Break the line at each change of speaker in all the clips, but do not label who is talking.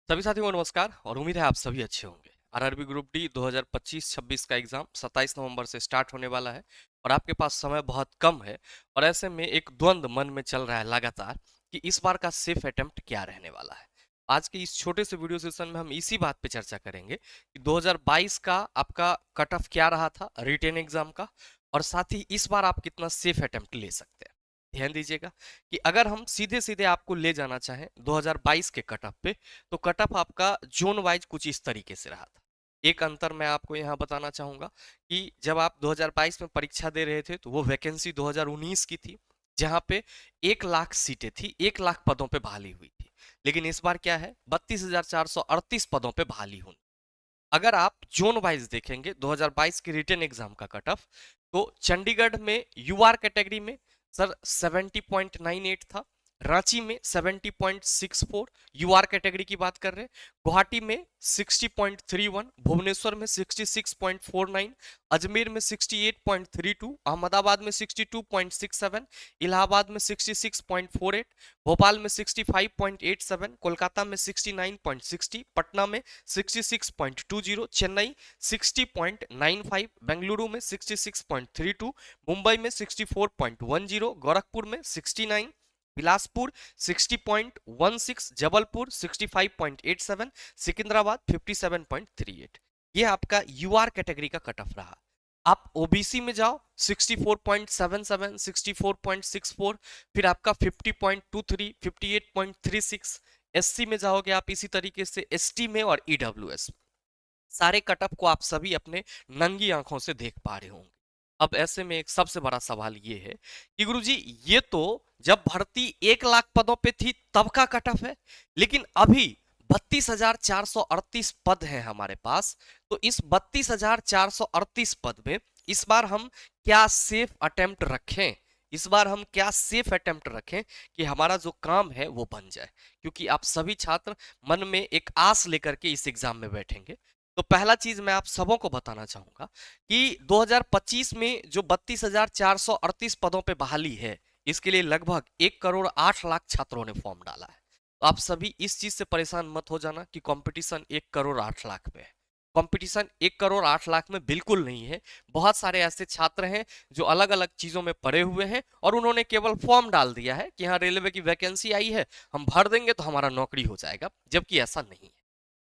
सभी साथियों को नमस्कार और उम्मीद है आप सभी अच्छे होंगे। आरआरबी ग्रुप डी 2025-26 का एग्जाम 27 नवंबर से स्टार्ट होने वाला है और आपके पास समय बहुत कम है। और ऐसे में एक द्वंद मन में चल रहा है लगातार कि इस बार का सेफ अटेम्प्ट क्या रहने वाला है। आज के इस छोटे से वीडियो सेशन में हम इसी बात पे चर्चा करेंगे कि 2022 का आपका कट ऑफ क्या रहा था रिटेन एग्जाम का, और साथ ही इस बार आप कितना सेफ अटेम्प्ट ले सकते हैं। ध्यान दीजिएगा कि अगर हम सीधे सीधे आपको ले जाना चाहें 2022 के कट ऑफ पे, तो कट ऑफ आपका जोन वाइज कुछ इस तरीके से रहा था। एक अंतर मैं आपको यहाँ बताना चाहूंगा कि जब आप 2022 में परीक्षा दे रहे थे तो वो वैकेंसी 2019 की थी, जहां पे 1 लाख सीटें थी, 1 लाख पदों पे बहाली हुई थी। लेकिन इस बार क्या है, 32,438 पदों पे बहाली हुई। अगर आप जोन वाइज देखेंगे 2022 के रिटन एग्जाम का कट ऑफ, तो चंडीगढ़ में यूआर कैटेगरी में सर 70.98 था, रांची में 70.64 यूआर कैटेगरी की बात कर रहे हैं, गुवाहाटी में 60.31, भुवनेश्वर में 66.49, अजमेर में 68.32, अहमदाबाद में 62.67, इलाहाबाद में 66.48, भोपाल में 65.87, कोलकाता में 69.60, पटना में 66.20, चेन्नई 60.95, बेंगलुरु में 66.32, मुंबई में 64.10, गोरखपुर में 69, बिलासपुर 60.16, जबलपुर 65.87, सिकंदराबाद 57.38। ये आपका यूआर कैटेगरी का कट ऑफ रहा। आप ओबीसी में जाओ 64.77, 64.64, फिर आपका 50.23, 58.36। एससी में जाओगे आप इसी तरीके से, एसटी में और ईडब्ल्यूएस, सारे कटअप को आप सभी अपने नंगी आंखों से देख पा रहे होंगे। अब ऐसे में एक सबसे बड़ा सवाल ये है कि गुरुजी, ये तो जब भर्ती 1 लाख पदों पे थी तब का कटअप है, लेकिन अभी 32,438 पद हैं हमारे पास। तो इस 32,438 पद में इस बार हम क्या सेफ अटेम्प्ट रखें, इस बार हम क्या सेफ अटेम्प्ट रखें कि हमारा जो काम है वो बन जाए। क्योंकि आप सभी छात्र मन में एक आस लेकर के इस एग्जाम में बैठेंगे। तो पहला चीज मैं आप सबों को बताना चाहूंगा कि 2025 में जो 32,438 पदों पे बहाली है, इसके लिए लगभग 1 करोड़ 8 लाख छात्रों ने फॉर्म डाला है। तो आप सभी इस चीज से परेशान मत हो जाना कि कंपटीशन 1 करोड़ 8 लाख पे है। कंपटीशन 1 करोड़ 8 लाख में बिल्कुल नहीं है। बहुत सारे ऐसे छात्र हैं जो अलग अलग चीजों में पढ़े हुए हैं और उन्होंने केवल फॉर्म डाल दिया है कि हाँ रेलवे की वैकेंसी आई है, हम भर देंगे तो हमारा नौकरी हो जाएगा, जबकि ऐसा नहीं है।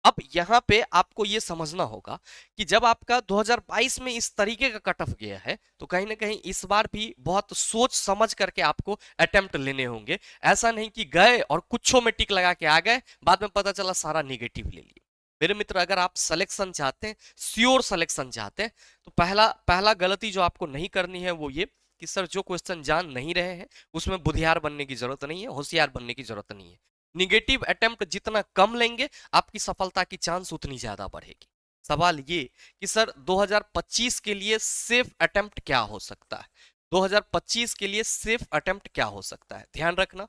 अब यहाँ पे आपको ये समझना होगा कि जब आपका 2022 में इस तरीके का कट ऑफ गया है, तो कहीं ना कहीं इस बार भी बहुत सोच समझ करके आपको अटेम्प्ट लेने होंगे। ऐसा नहीं कि गए और कुछों में टिक लगा के आ गए, बाद में पता चला सारा निगेटिव ले लिया। मेरे मित्र, अगर आप सिलेक्शन चाहते हैं, श्योर सिलेक्शन चाहते हैं, तो पहला पहला गलती जो आपको नहीं करनी है वो ये कि सर जो क्वेश्चन जान नहीं रहे हैं उसमें बुधियार बनने की जरूरत नहीं है, होशियार बनने की जरूरत नहीं है। निगेटिव अटेम्प्ट जितना कम लेंगे, आपकी सफलता की चांस उतनी ज्यादा बढ़ेगी। सवाल ये कि सर 2025 के लिए सेफ अटेम्प्ट क्या हो सकता है, 2025 के लिए सेफ अटेम्प्ट क्या हो सकता है। ध्यान रखना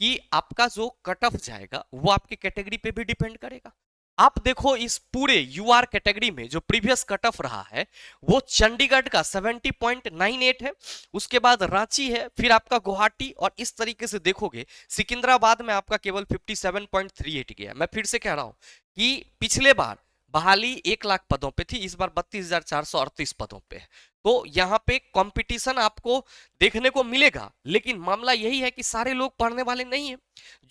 कि आपका जो कट ऑफ जाएगा वो आपकी कैटेगरी पे भी डिपेंड करेगा। आप देखो इस पूरे यूआर कैटेगरी में जो प्रीवियस कट ऑफ रहा है वो चंडीगढ़ का 70.98 है, उसके बाद रांची है, फिर आपका गुवाहाटी, और इस तरीके से देखोगे सिकंदराबाद में आपका केवल 57.38 गया। मैं फिर से कह रहा हूं कि पिछले बार बहाली 1 लाख पदों पे थी, इस बार 32,438 पदों पे है। तो यहाँ पे कंपटीशन आपको देखने को मिलेगा, लेकिन मामला यही है कि सारे लोग पढ़ने वाले नहीं है।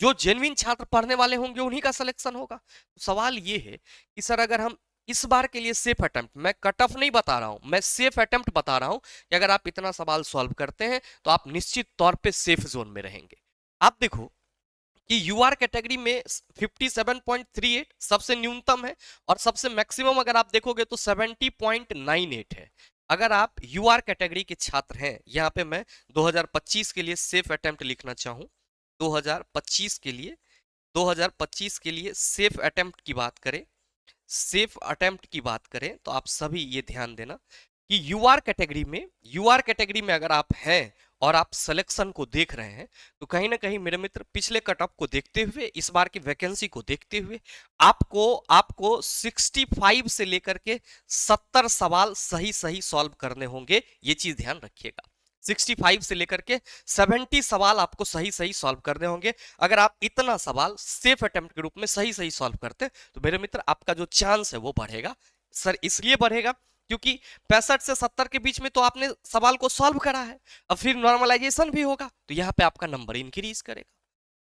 जो जेन्युइन छात्र पढ़ने वाले होंगे उन्हीं का सिलेक्शन होगा। तो सवाल ये है कि सर अगर हम इस बार के लिए सेफ अटेम्प्ट, मैं कट ऑफ नहीं बता रहा हूं, मैं सेफ अटेम्प्ट बता रहा हूं कि अगर आप इतना सवाल सॉल्व करते हैं तो आप निश्चित तौर पे सेफ जोन में रहेंगे। आप देखो कि यूआर कैटेगरी में 57.38 सबसे न्यूनतम है और सबसे मैक्सिमम अगर आप देखोगे तो 70.98 है। अगर आप यूआर कैटेगरी के छात्र हैं, यहां पे मैं 2025 के लिए सेफ अटेम्प्ट लिखना चाहूं, 2025 के लिए, 2025 के लिए सेफ अटेम्प्ट की बात करें, सेफ अटेम्प्ट की बात करें तो आप सभी ये ध्यान देना कि यूआर कैटेगरी में अगर आप हैं और आप सिलेक्शन को देख रहे हैं, तो कहीं ना कहीं मेरे मित्र पिछले कट ऑफ को देखते हुए, इस बार की वैकेंसी को देखते हुए आपको आपको 65 से लेकर के 70 सवाल सही सही सॉल्व करने होंगे। ये चीज ध्यान रखिएगा। 65 से लेकर के 70 सवाल आपको सही सही सॉल्व करने होंगे। अगर आप इतना सवाल सेफ अटेम्प्ट के रूप में सही सही सॉल्व करते हैं तो मेरे मित्र आपका जो चांस है वो बढ़ेगा। सर इसलिए बढ़ेगा क्योंकि 65 से 70 के बीच में तो आपने सवाल को सॉल्व करा है, अब फिर नॉर्मलाइजेशन भी होगा तो यहाँ पे आपका नंबर इंक्रीज करेगा।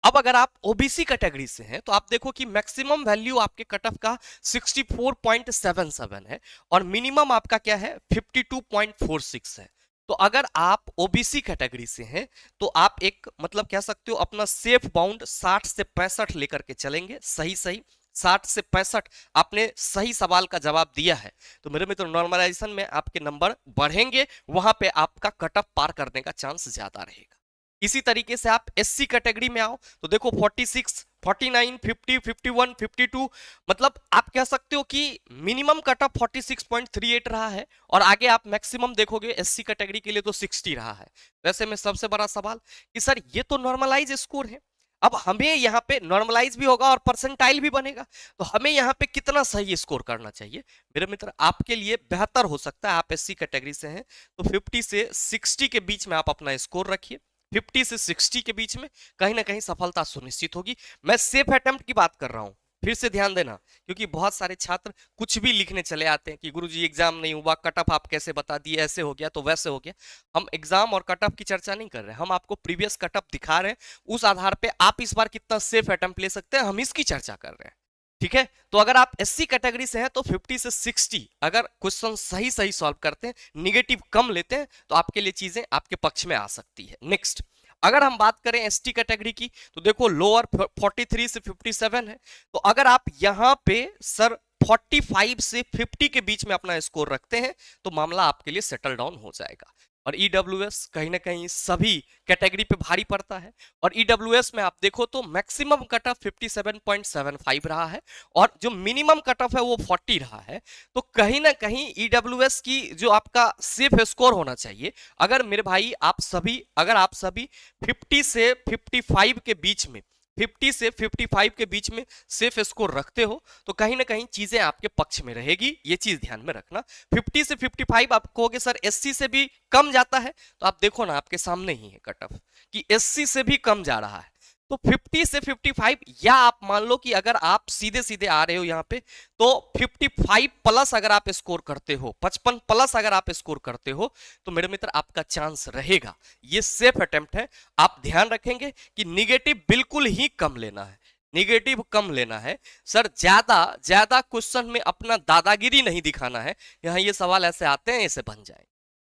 अब अगर आप ओबीसी कैटेगरी से हैं तो आप देखो कि मैक्सिमम वैल्यू आपके कट ऑफ का 64.77 है और मिनिमम आपका क्या है 52.46 है। तो अगर आप ओबीसी कैटेगरी से हैं तो आप एक मतलब कह सकते हो अपना सेफ बाउंड 60 से 65 लेकर के चलेंगे, सही सही 60 से 65 आपने सही सवाल का जवाब दिया है तो मेरे मित्र नॉर्मलाइजेशन में आपके नंबर बढ़ेंगे, वहां पे आपका कट ऑफ पार करने का चांस ज्यादा रहेगा। इसी तरीके से आप एससी कैटेगरी में आओ तो देखो 46, 49, 50, 51, 52 मतलब आप कह सकते हो कि मिनिमम कट ऑफ 46.38 रहा है और आगे आप मैक्सिमम देखोगे एससी कैटेगरी के लिए तो 60 रहा है। वैसे में सबसे बड़ा सवाल कि सर ये तो नॉर्मलाइज स्कोर है, अब हमें यहाँ पे नॉर्मलाइज भी होगा और परसेंटाइल भी बनेगा तो हमें यहाँ पे कितना सही स्कोर करना चाहिए। मेरे मित्र आपके लिए बेहतर हो सकता है आप एससी कैटेगरी से हैं तो 50 से 60 के बीच में आप अपना स्कोर रखिए, 50 से 60 के बीच में कहीं ना कहीं सफलता सुनिश्चित होगी। मैं सेफ अटेम्प्ट की बात कर रहा हूं, फिर से ध्यान देना क्योंकि बहुत सारे छात्र कुछ भी लिखने चले आते हैं कि गुरुजी एग्जाम नहीं हुआ, कट ऑफ आप कैसे बता दिए, ऐसे हो गया तो वैसे हो गया। हम एग्जाम और कट ऑफ की चर्चा नहीं कर रहे, हम आपको प्रीवियस कट ऑफ दिखा रहे हैं, उस आधार पे आप इस बार कितना सेफ अटेम्प्ट ले सकते हैं हम इसकी चर्चा कर रहे हैं। ठीक है, तो अगर आप एससी कैटेगरी से हैं तो 50 से 60 अगर क्वेश्चन सही सही सॉल्व करते हैं, निगेटिव कम लेते हैं तो आपके लिए चीजें आपके पक्ष में आ सकती है। नेक्स्ट अगर हम बात करें एसटी कैटेगरी की तो देखो लोअर 43 से 57 है तो अगर आप यहां पे सर 45 से 50 के बीच में अपना स्कोर रखते हैं तो मामला आपके लिए सेटल डाउन हो जाएगा। और ईडब्ल्यूएस कहीं ना कहीं सभी कैटेगरी पे भारी पड़ता है और ईडब्ल्यूएस में आप देखो तो मैक्सिमम कट ऑफ 57.75 रहा है और जो मिनिमम कट ऑफ है वो 40 रहा है। तो कहीं ना कहीं ईडब्ल्यूएस की जो आपका सेफ स्कोर होना चाहिए, अगर मेरे भाई अगर आप सभी 50 से 55 के बीच में 50 से 55 के बीच में सेफ स्कोर रखते हो तो कहीं ना कहीं चीजें आपके पक्ष में रहेगी, ये चीज ध्यान में रखना। 50 से 55 आप कहोगे सर एससी से भी कम जाता है तो आप देखो ना आपके सामने ही है कट ऑफ कि एससी से भी कम जा रहा है तो 50 से 55 या आप मान लो कि अगर आप सीधे सीधे आ रहे हो यहाँ पे तो 55 प्लस अगर आप स्कोर करते हो, 55 प्लस अगर आप स्कोर करते हो तो मेरे मित्र आपका चांस रहेगा। ये सेफ अटेम्प्ट है, आप ध्यान रखेंगे कि निगेटिव बिल्कुल ही कम लेना है, निगेटिव कम लेना है सर, ज्यादा ज्यादा क्वेश्चन में अपना दादागिरी नहीं दिखाना है। यहाँ ये सवाल ऐसे आते हैं ऐसे बन जाए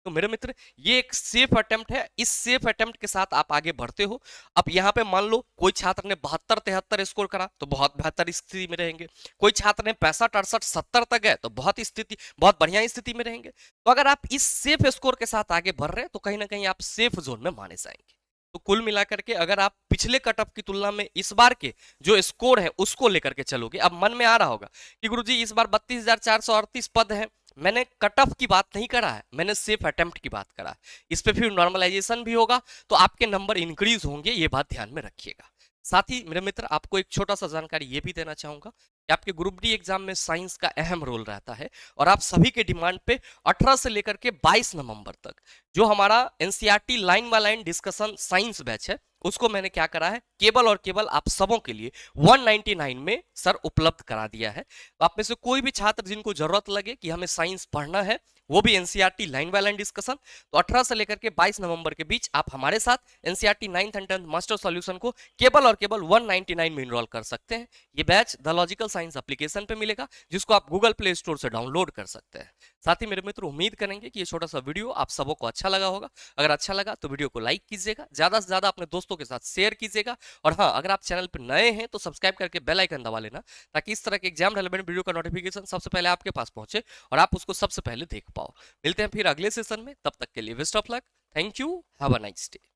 तो मेरे मित्र ये एक सेफ अटेम्प्ट है, इस सेफ अटेम्प्ट के साथ आप आगे बढ़ते हो। अब यहाँ पे मान लो कोई छात्र ने 72-73 स्कोर करा तो बहुत बेहतर स्थिति में रहेंगे, कोई छात्र ने 65-68-70 तक गए तो बहुत बढ़िया स्थिति में रहेंगे। तो अगर आप इस सेफ स्कोर के साथ आगे बढ़ रहे हैं तो कहीं ना कहीं आप सेफ जोन में माने जाएंगे। तो कुल मिलाकर के अगर आप पिछले कट ऑफ की तुलना में इस बार के जो स्कोर है उसको लेकर के चलोगे, अब मन में आ रहा होगा कि गुरुजी इस बार 32,438 पद है, मैंने कट ऑफ की बात नहीं करा है, मैंने सेफ अटेम्प्ट की बात करा है। इस पे फिर नॉर्मलाइजेशन भी होगा तो आपके नंबर इंक्रीज होंगे, ये बात ध्यान में रखिएगा। साथ ही मेरे मित्र आपको एक छोटा सा जानकारी ये भी देना चाहूंगा कि आपके ग्रुप डी एग्जाम में साइंस का अहम रोल रहता है और आप सभी के डिमांड पे 18 से लेकर के 22 नवंबर तक जो हमारा NCERT line by line discussion science batch है उसको मैंने क्या करा है केवल और केवल आप सबों के लिए 199 में सर उपलब्ध करा दिया है। तो आप में से कोई भी छात्र जिनको जरूरत लगे कि हमें साइंस पढ़ना है वो भी NCERT line by line discussion, तो 18 से लेकर के 22 नवंबर के बीच आप हमारे साथ NCERT 9th and 10th master solution को केवल और केवल 199 में इनरोल कर सकते हैं। ये batch the logical science application पे मिलेगा जिसको आप गूगल प्ले स्टोर से डाउनलोड कर सकते हैं। साथ ही मेरे मित्र उम्मीद करेंगे कि ये छोटा सा वीडियो आप सबों को अच्छा लगा होगा। अगर अच्छा लगा तो वीडियो को लाइक कीजिएगा, ज्यादा से ज्यादा अपने दोस्तों के साथ शेयर कीजिएगा और हाँ अगर आप चैनल पर नए हैं तो सब्सक्राइब करके बेल आइकन दबा लेना ताकि इस तरह के एग्जाम रिलेवेंट वीडियो का नोटिफिकेशन सबसे पहले आपके पास पहुंचे और आप उसको सबसे पहले देख पाओ। मिलते हैं फिर अगले सेशन में, तब तक के लिए best of luck, thank you, have a nice day.